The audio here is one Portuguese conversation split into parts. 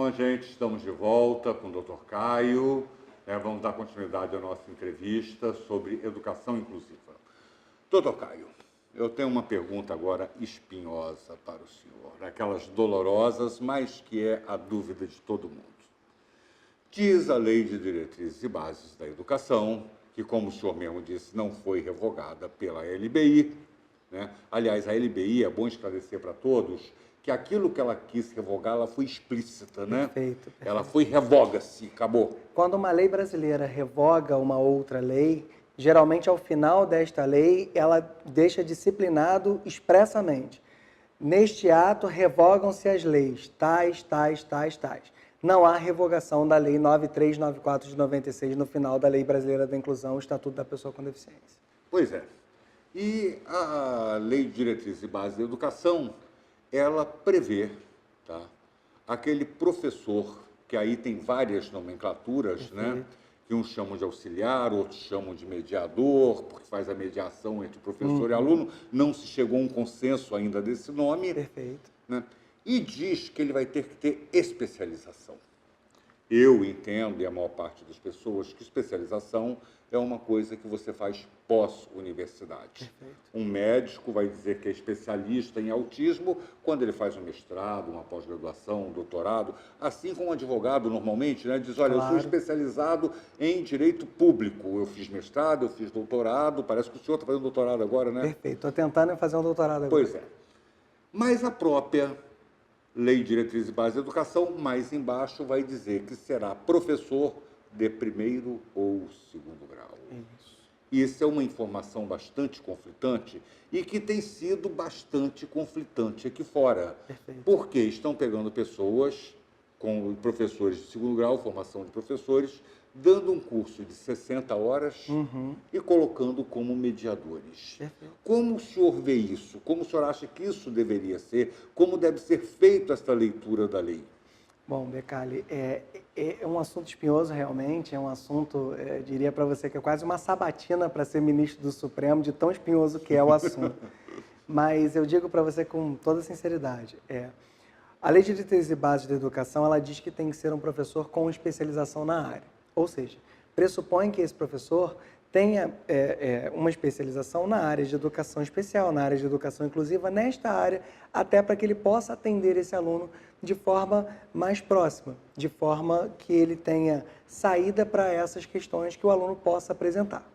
Bom, gente, estamos de volta com o Dr. Caio. Vamos dar continuidade à nossa entrevista sobre educação inclusiva. Dr. Caio, eu tenho uma pergunta agora espinhosa para o senhor, aquelas dolorosas, mas que é a dúvida de todo mundo. Diz a Lei de Diretrizes e Bases da Educação, que, como o senhor mesmo disse, não foi revogada pela LBI, né? Aliás, a LBI, é bom esclarecer para todos, que aquilo que ela quis revogar, ela foi explícita, né? Perfeito. Ela foi revoga-se, acabou. Quando uma lei brasileira revoga uma outra lei, geralmente ao final desta lei, ela deixa disciplinado expressamente. Neste ato, revogam-se as leis, tais. Não há revogação da Lei 9394 de 96 no final da Lei Brasileira da Inclusão, o Estatuto da Pessoa com Deficiência. Pois é. E a Lei de Diretrizes e Bases da Educação, ela prevê, tá, aquele professor, que aí tem várias nomenclaturas, né, que uns chamam de auxiliar, outros chamam de mediador, porque faz a mediação entre professor e aluno, não se chegou a um consenso ainda desse nome. Perfeito. Né, e diz que ele vai ter que ter especialização. Eu entendo, e a maior parte das pessoas, que especialização é uma coisa que você faz pós-universidade. Um médico vai dizer que é especialista em autismo quando ele faz um mestrado, uma pós-graduação, um doutorado, assim como um advogado normalmente, né, diz, olha, eu sou especializado em direito público, eu fiz mestrado, eu fiz doutorado, parece que o senhor está fazendo doutorado agora, né? Perfeito, estou tentando fazer um doutorado agora. Pois é. Mas a própria Lei de Diretrizes e Bases da Educação, mais embaixo, vai dizer que será professor de primeiro ou segundo grau. Isso é uma informação bastante conflitante e que tem sido bastante conflitante aqui fora. Perfeito. Porque estão pegando pessoas, com professores de segundo grau, formação de professores, dando um curso de 60 horas e colocando como mediadores. Perfeito. Como o senhor vê isso? Como o senhor acha que isso deveria ser? Como deve ser feita esta leitura da lei? Bom, Becali, é um assunto espinhoso realmente, é um assunto, diria para você que é quase uma sabatina para ser ministro do Supremo, de tão espinhoso que é o assunto. Mas eu digo para você com toda sinceridade, a Lei de Diretrizes e Bases da Educação, ela diz que tem que ser um professor com especialização na área. Ou seja, pressupõe que esse professor tenha uma especialização na área de educação especial, na área de educação inclusiva, nesta área, até para que ele possa atender esse aluno de forma mais próxima, de forma que ele tenha saída para essas questões que o aluno possa apresentar.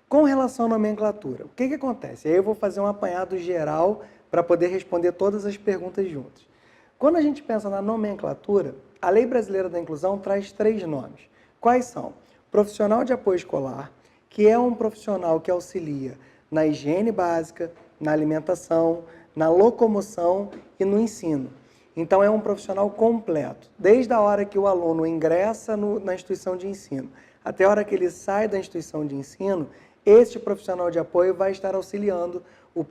Com relação à nomenclatura, o que acontece? Aí eu vou fazer um apanhado geral para poder responder todas as perguntas juntas. Quando a gente pensa na nomenclatura, a Lei Brasileira da Inclusão traz 3 nomes. Quais são? Profissional de apoio escolar, que é um profissional que auxilia na higiene básica, na alimentação, na locomoção e no ensino. Então, é um profissional completo. Desde a hora que o aluno ingressa na instituição de ensino até a hora que ele sai da instituição de ensino, este profissional de apoio vai estar auxiliando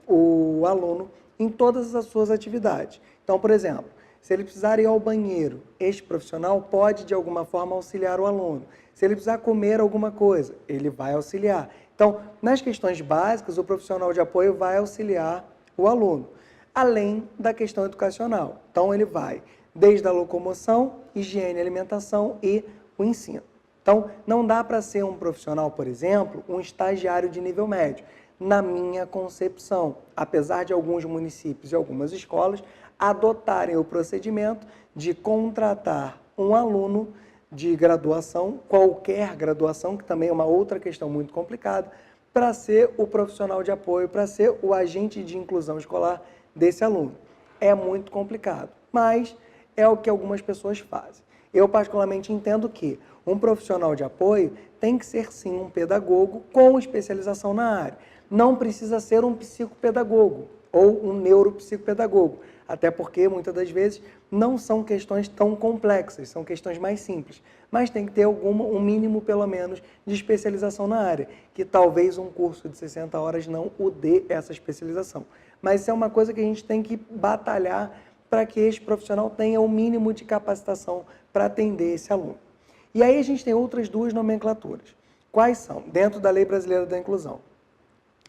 o aluno em todas as suas atividades. Então, por exemplo, se ele precisar ir ao banheiro, este profissional pode, de alguma forma, auxiliar o aluno. Se ele precisar comer alguma coisa, ele vai auxiliar. Então, nas questões básicas, o profissional de apoio vai auxiliar o aluno, além da questão educacional. Então, ele vai desde a locomoção, higiene, alimentação e o ensino. Então, não dá para ser um profissional, por exemplo, um estagiário de nível médio, na minha concepção, apesar de alguns municípios e algumas escolas adotarem o procedimento de contratar um aluno de graduação, qualquer graduação, que também é uma outra questão muito complicada, para ser o profissional de apoio, para ser o agente de inclusão escolar desse aluno. É muito complicado, mas é o que algumas pessoas fazem. Eu particularmente entendo que um profissional de apoio tem que ser sim um pedagogo com especialização na área. Não precisa ser um psicopedagogo ou um neuropsicopedagogo, até porque muitas das vezes não são questões tão complexas, são questões mais simples, mas tem que ter um mínimo pelo menos de especialização na área, que talvez um curso de 60 horas não o dê essa especialização. Mas isso é uma coisa que a gente tem que batalhar para que este profissional tenha o mínimo de capacitação para atender esse aluno. E aí a gente tem outras 2 nomenclaturas. Quais são? Dentro da Lei Brasileira da Inclusão.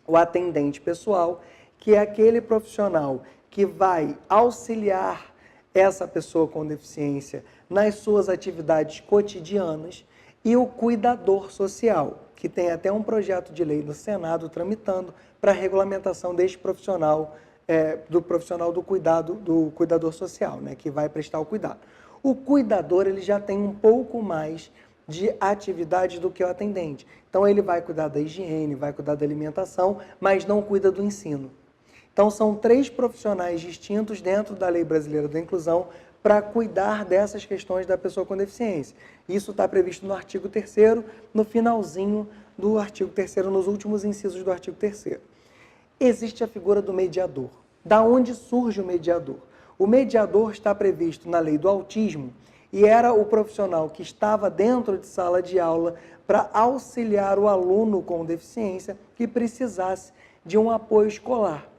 O atendente pessoal, que é aquele profissional que vai auxiliar essa pessoa com deficiência nas suas atividades cotidianas, e o cuidador social, que tem até um projeto de lei no Senado tramitando para a regulamentação deste profissional, do profissional do cuidado, do cuidador social, né, que vai prestar o cuidado. O cuidador, ele já tem um pouco mais de atividade do que o atendente. Então, ele vai cuidar da higiene, vai cuidar da alimentação, mas não cuida do ensino. Então, são 3 profissionais distintos dentro da Lei Brasileira da Inclusão para cuidar dessas questões da pessoa com deficiência. Isso está previsto no artigo 3º, no finalzinho do artigo 3º, nos últimos incisos do artigo 3º. Existe a figura do mediador. Da onde surge o mediador? O mediador está previsto na lei do autismo e era o profissional que estava dentro de sala de aula para auxiliar o aluno com deficiência que precisasse de um apoio escolar.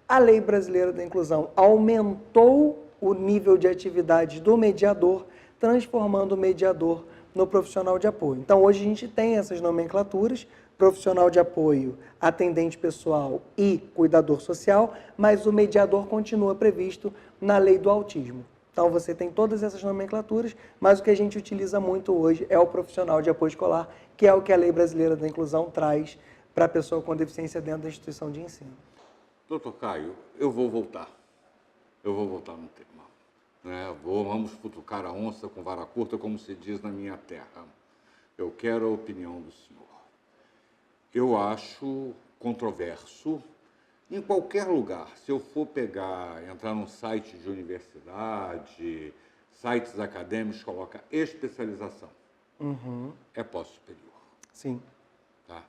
A Lei Brasileira da Inclusão aumentou o nível de atividade do mediador, transformando o mediador no profissional de apoio. Então, hoje a gente tem essas nomenclaturas, profissional de apoio, atendente pessoal e cuidador social, mas o mediador continua previsto na lei do autismo. Então, você tem todas essas nomenclaturas, mas o que a gente utiliza muito hoje é o profissional de apoio escolar, que é o que a Lei Brasileira da Inclusão traz para a pessoa com deficiência dentro da instituição de ensino. Doutor Caio, eu vou voltar no tema. Vamos futucar a onça com vara curta, como se diz na minha terra. Eu quero a opinião do senhor. Eu acho controverso, em qualquer lugar, se eu for entrar num site de universidade, sites acadêmicos, coloca especialização. É pós-superior. Sim. Tá?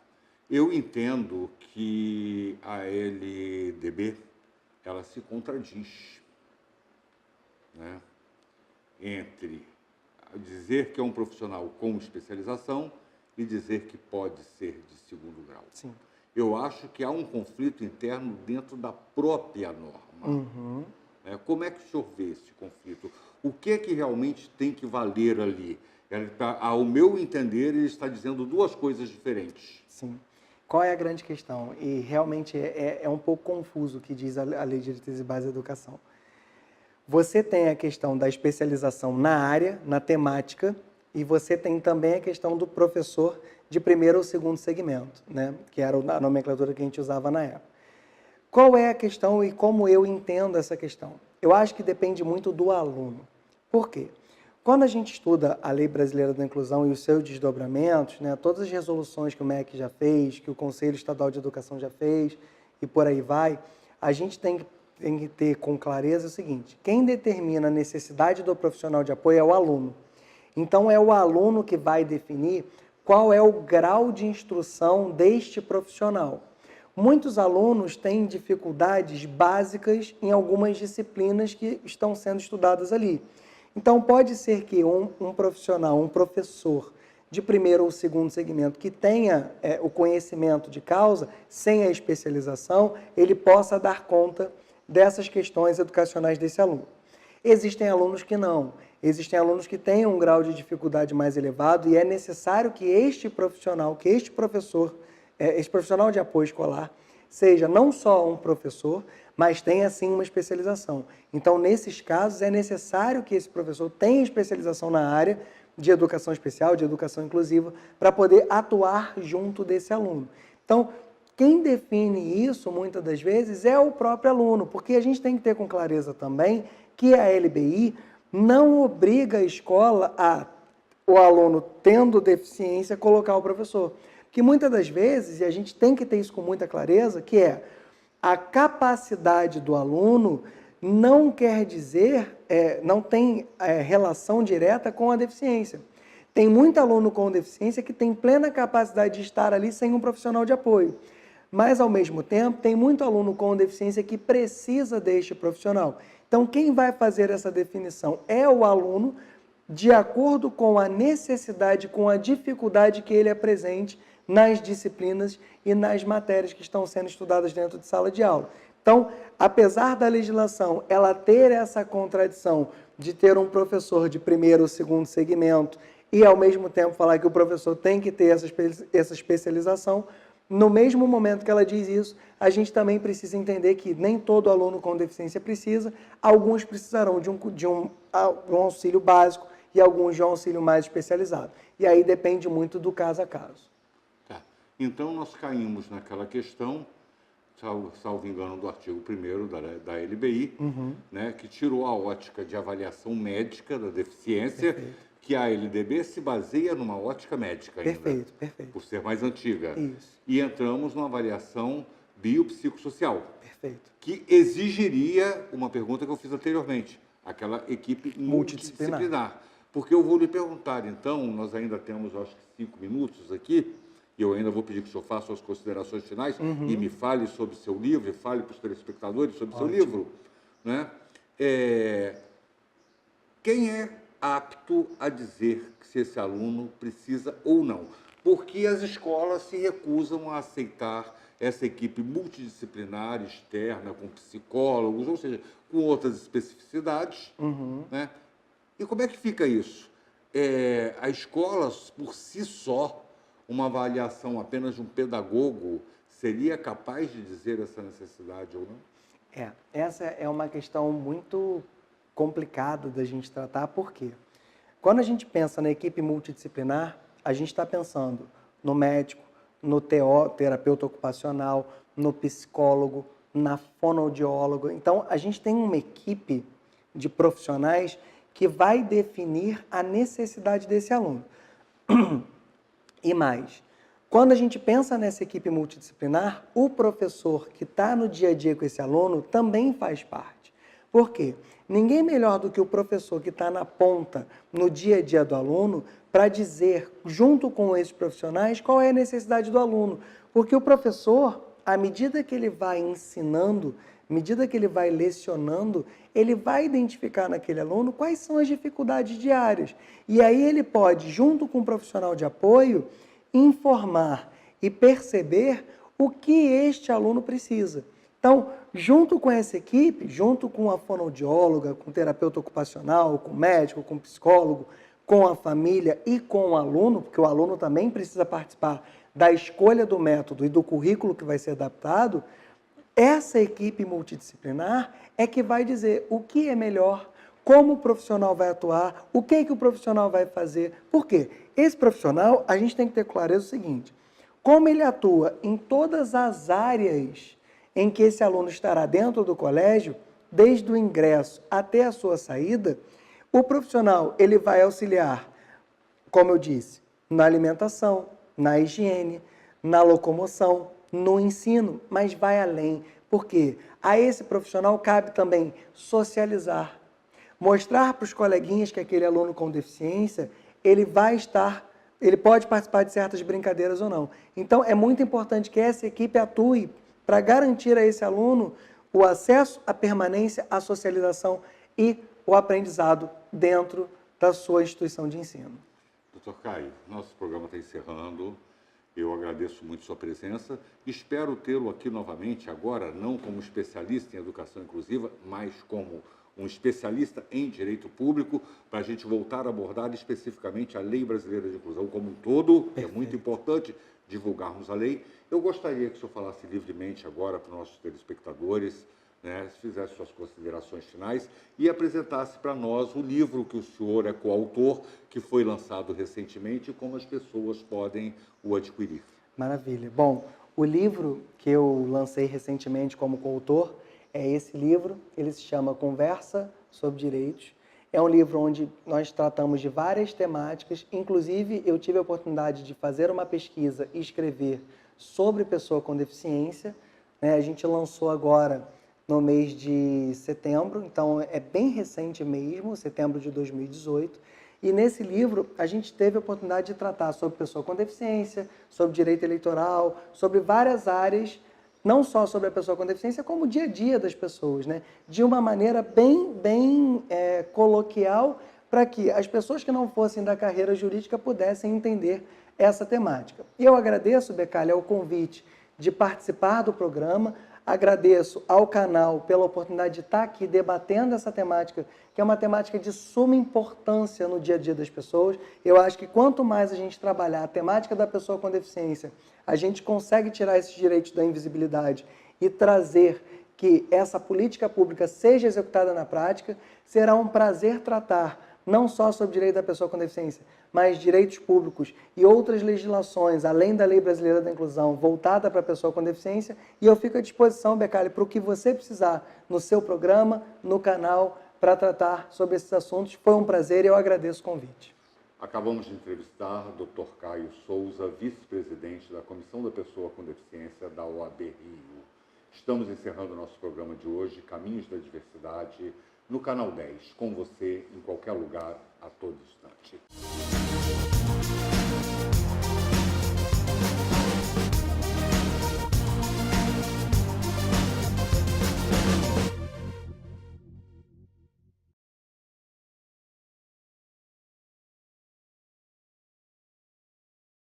Eu entendo que a LDB, ela se contradiz, né, entre dizer que é um profissional com especialização e dizer que pode ser de segundo grau. Sim. Eu acho que há um conflito interno dentro da própria norma. Como é que o senhor vê esse conflito? O que é que realmente tem que valer ali? Ao meu entender, ele está dizendo 2 coisas diferentes. Sim. Qual é a grande questão? E realmente é um pouco confuso o que diz a Lei de Diretrizes e Bases da Educação. Você tem a questão da especialização na área, na temática, e você tem também a questão do professor de primeiro ou segundo segmento, né? Que era a nomenclatura que a gente usava na época. Qual é a questão e como eu entendo essa questão? Eu acho que depende muito do aluno. Por quê? Quando a gente estuda a Lei Brasileira da Inclusão e os seus desdobramentos, né, todas as resoluções que o MEC já fez, que o Conselho Estadual de Educação já fez, e por aí vai, a gente tem que ter com clareza o seguinte: quem determina a necessidade do profissional de apoio é o aluno. Então, é o aluno que vai definir qual é o grau de instrução deste profissional. Muitos alunos têm dificuldades básicas em algumas disciplinas que estão sendo estudadas ali. Então, pode ser que um profissional, um professor de primeiro ou segundo segmento que tenha o conhecimento de causa, sem a especialização, ele possa dar conta dessas questões educacionais desse aluno. Existem alunos que não. Existem alunos que têm um grau de dificuldade mais elevado e é necessário que este profissional, que este professor, esse profissional de apoio escolar, seja não só um professor, mas tenha, sim, uma especialização. Então, nesses casos, é necessário que esse professor tenha especialização na área de educação especial, de educação inclusiva, para poder atuar junto desse aluno. Então, quem define isso, muitas das vezes, é o próprio aluno, porque a gente tem que ter com clareza também que a LBI não obriga a escola o aluno tendo deficiência, colocar o professor. Que muitas das vezes, e a gente tem que ter isso com muita clareza, que é a capacidade do aluno não quer dizer, não tem relação direta com a deficiência. Tem muito aluno com deficiência que tem plena capacidade de estar ali sem um profissional de apoio. Mas, ao mesmo tempo, tem muito aluno com deficiência que precisa deste profissional. Então, quem vai fazer essa definição é o aluno, de acordo com a necessidade, com a dificuldade que ele apresente nas disciplinas e nas matérias que estão sendo estudadas dentro de sala de aula. Então, apesar da legislação ela ter essa contradição de ter um professor de primeiro ou segundo segmento e, ao mesmo tempo, falar que o professor tem que ter essa especialização, no mesmo momento que ela diz isso, a gente também precisa entender que nem todo aluno com deficiência precisa, alguns precisarão de um auxílio básico e alguns de um auxílio mais especializado. E aí depende muito do caso a caso. Tá. Então, nós caímos naquela questão, salvo engano, do artigo 1º da LBI, né, que tirou a ótica de avaliação médica da deficiência, que a LDB se baseia numa ótica médica ainda. Perfeito. Por ser mais antiga. Isso. E entramos numa avaliação biopsicossocial. Perfeito. Que exigiria uma pergunta que eu fiz anteriormente, aquela equipe multidisciplinar. Porque eu vou lhe perguntar, então, nós ainda temos, acho que 5 minutos aqui, e eu ainda vou pedir que o senhor faça suas considerações finais e me fale sobre o seu livro, e fale para os telespectadores sobre o seu livro. Né? Quem é apto a dizer se esse aluno precisa ou não? Porque as escolas se recusam a aceitar essa equipe multidisciplinar, externa, com psicólogos, ou seja, com outras especificidades. Né? E como é que fica isso? A escola, por si só, uma avaliação apenas de um pedagogo, seria capaz de dizer essa necessidade ou não? Essa é uma questão muito complicada da gente tratar, porque quando a gente pensa na equipe multidisciplinar, a gente está pensando no médico, no terapeuta ocupacional, no psicólogo, na fonoaudióloga. Então, a gente tem uma equipe de profissionais que vai definir a necessidade desse aluno. E mais, quando a gente pensa nessa equipe multidisciplinar, o professor que está no dia a dia com esse aluno também faz parte. Por quê? Ninguém melhor do que o professor que está na ponta, no dia a dia do aluno, para dizer, junto com esses profissionais, qual é a necessidade do aluno. Porque o professor, à medida que ele vai ensinando, à medida que ele vai lecionando, ele vai identificar naquele aluno quais são as dificuldades diárias. E aí ele pode, junto com o profissional de apoio, informar e perceber o que este aluno precisa. Então, junto com essa equipe, junto com a fonoaudióloga, com o terapeuta ocupacional, com o médico, com o psicólogo, com a família e com o aluno, porque o aluno também precisa participar da escolha do método e do currículo que vai ser adaptado, essa equipe multidisciplinar é que vai dizer o que é melhor, como o profissional vai atuar, o que o profissional vai fazer. Por quê? Esse profissional, a gente tem que ter clareza o seguinte, como ele atua em todas as áreas em que esse aluno estará dentro do colégio, desde o ingresso até a sua saída, o profissional ele vai auxiliar, como eu disse, na alimentação, na higiene, na locomoção, no ensino, mas vai além, porque a esse profissional cabe também socializar, mostrar para os coleguinhas que aquele aluno com deficiência, ele pode participar de certas brincadeiras ou não. Então, é muito importante que essa equipe atue para garantir a esse aluno o acesso, a permanência, a socialização e o aprendizado dentro da sua instituição de ensino. Doutor Caio, nosso programa está encerrando. Eu agradeço muito sua presença. Espero tê-lo aqui novamente, agora não como especialista em educação inclusiva, mas como um especialista em direito público, para a gente voltar a abordar especificamente a Lei Brasileira de Inclusão como um todo. Perfeito. É muito importante divulgarmos a lei. Eu gostaria que o senhor falasse livremente agora para os nossos telespectadores, né, se fizesse suas considerações finais e apresentasse para nós o livro que o senhor é coautor, que foi lançado recentemente, e como as pessoas podem o adquirir. Maravilha. Bom, o livro que eu lancei recentemente como coautor é esse livro, ele se chama Conversa sobre Direitos. É um livro onde nós tratamos de várias temáticas, inclusive eu tive a oportunidade de fazer uma pesquisa e escrever sobre pessoa com deficiência. A gente lançou agora no mês de setembro, então é bem recente mesmo, setembro de 2018. E nesse livro a gente teve a oportunidade de tratar sobre pessoa com deficiência, sobre direito eleitoral, sobre várias áreas, não só sobre a pessoa com deficiência, como o dia a dia das pessoas, né? De uma maneira bem coloquial, para que as pessoas que não fossem da carreira jurídica pudessem entender essa temática. E eu agradeço, Beccalia, o convite de participar do programa, Agradeço ao canal pela oportunidade de estar aqui debatendo essa temática, que é uma temática de suma importância no dia a dia das pessoas. Eu acho que quanto mais a gente trabalhar a temática da pessoa com deficiência, a gente consegue tirar esses direitos da invisibilidade e trazer que essa política pública seja executada na prática. Será um prazer tratar não só sobre o direito da pessoa com deficiência, mas direitos públicos e outras legislações, além da Lei Brasileira da Inclusão, voltada para a pessoa com deficiência. E eu fico à disposição, Becali, para o que você precisar no seu programa, no canal, para tratar sobre esses assuntos. Foi um prazer e eu agradeço o convite. Acabamos de entrevistar o Dr. Caio Souza, vice-presidente da Comissão da Pessoa com Deficiência da OAB Rio. Estamos encerrando o nosso programa de hoje, Caminhos da Diversidade, no Canal 10, com você em qualquer lugar, a todo instante.